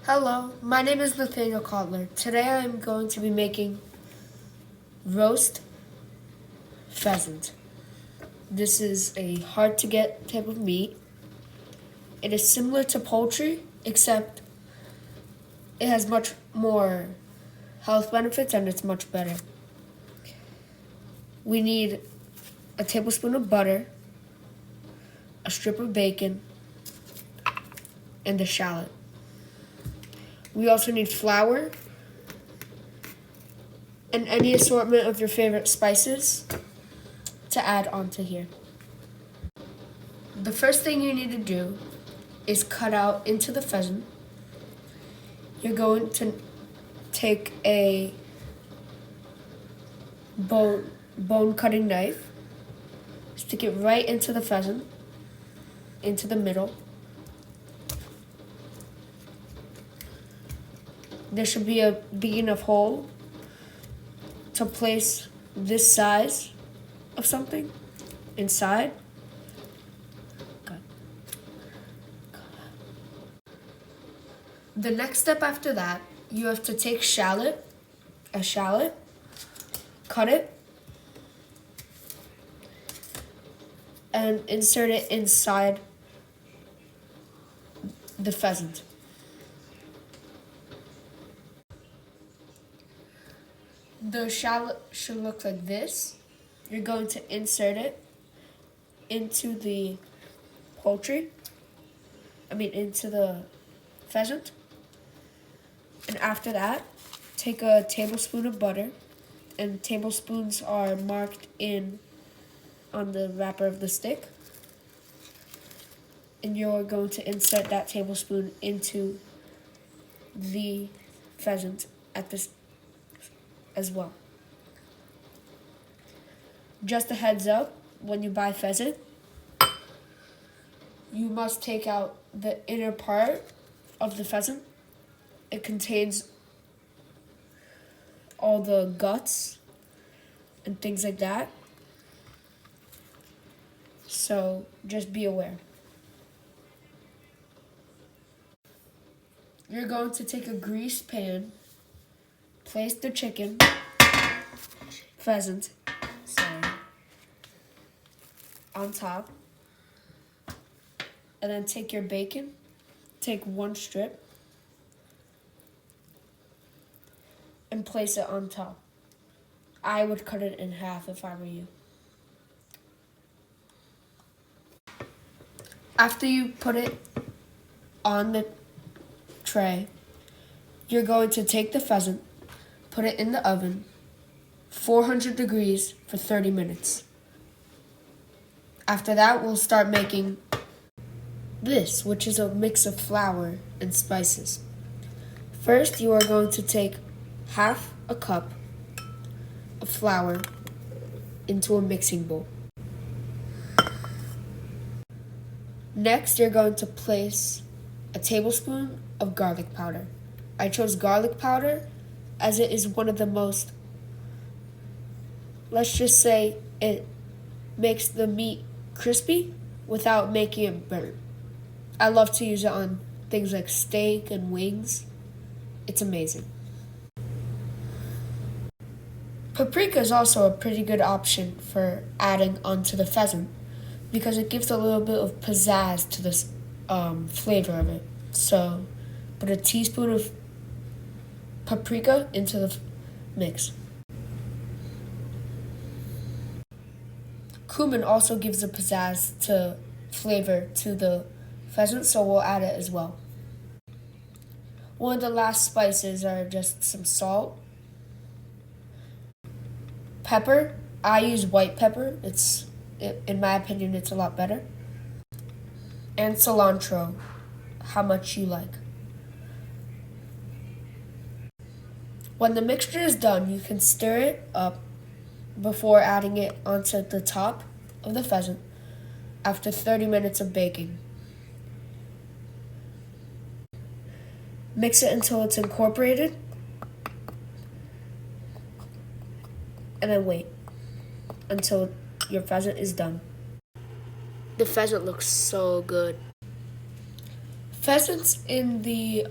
Hello, my name is Nathaniel Kotler. Today I am going to be making roast pheasant. This is a hard to get type of meat. It is similar to poultry, except it has much more health benefits and it's much better. We need a tablespoon of butter, a strip of bacon, and a shallot. We also need flour and any assortment of your favorite spices to add onto here. The first thing you need to do is cut out into the pheasant. You're going to take a bone cutting knife, stick it right into the pheasant, into the middle. There should be a big enough hole to place this size of something inside. The next step after that, you have to take a shallot, cut it, and insert it inside the pheasant. The shallot should look like this. You're going to insert it into the into the pheasant. And after that, take a tablespoon of butter, and tablespoons are marked in on the wrapper of the stick. And you're going to insert that tablespoon into the pheasant at this as well. Just a heads up, when you buy pheasant, you must take out the inner part of the pheasant. It contains all the guts and things like that. So just be aware. You're going to take a greased pan, place the pheasant, on top, and then take your bacon, take one strip, and place it on top. I would cut it in half if I were you. After you put it on the tray, you're going to take the pheasant, put it in the oven, 400 degrees for 30 minutes. After that, we'll start making this, which is a mix of flour and spices. First, you are going to take half a cup of flour into a mixing bowl. Next, you're going to place a tablespoon of garlic powder. I chose garlic powder as it is one of the most, let's just say, it makes the meat crispy without making it burnt. I love to use it on things like steak and wings. It's amazing. Paprika is also a pretty good option for adding onto the pheasant because it gives a little bit of pizzazz to this flavor of it. So put a teaspoon of paprika into the mix. Cumin also gives a pizzazz to flavor to the pheasant, so we'll add it as well. One of the last spices are just some salt, pepper. I use white pepper. In my opinion, it's a lot better. And cilantro, how much you like. When the mixture is done, you can stir it up before adding it onto the top of the pheasant after 30 minutes of baking. Mix it until it's incorporated, and then wait until your pheasant is done. The pheasant looks so good. Pheasants in the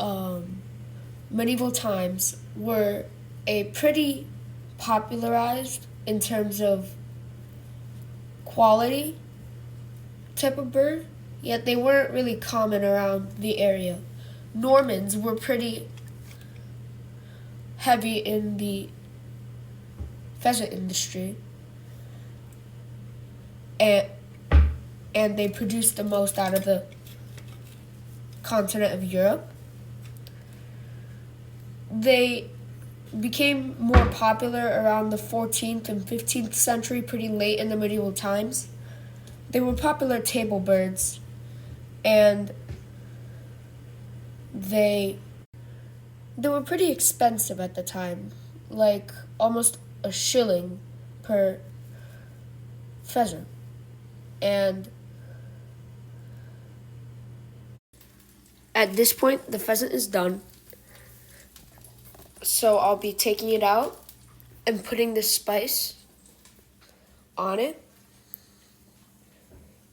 medieval times were a pretty popularized in terms of quality type of bird, yet they weren't really common around the area. Normans were pretty heavy in the pheasant industry, and they produced the most out of the continent of Europe. They became more popular around the 14th and 15th century, pretty late in the medieval times. They were popular table birds, and they were pretty expensive at the time, like almost a shilling per pheasant. And at this point, the pheasant is done. So I'll be taking it out and putting the spice on it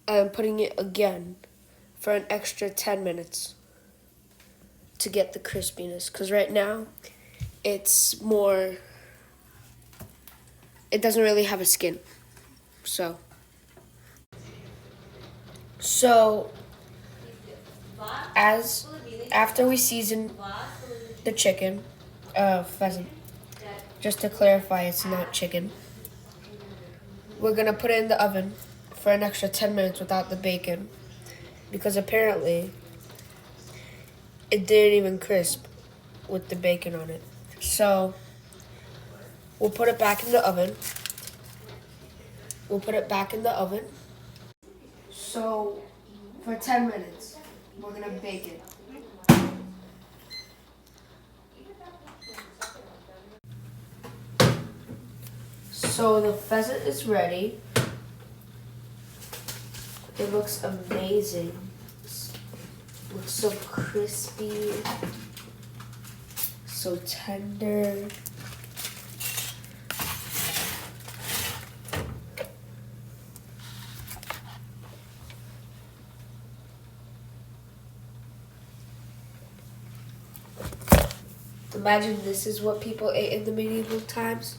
and putting it again for an extra 10 minutes to get the crispiness. Because right now, it doesn't really have a skin. So after we season the chicken, pheasant, just to clarify, it's not chicken, we're gonna put it in the oven for an extra 10 minutes without the bacon, because apparently it didn't even crisp with the bacon on it. So we'll put it back in the oven. So for 10 minutes, we're gonna bake it. So the pheasant is ready. It looks amazing. It looks so crispy, so tender. Imagine this is what people ate in the medieval times.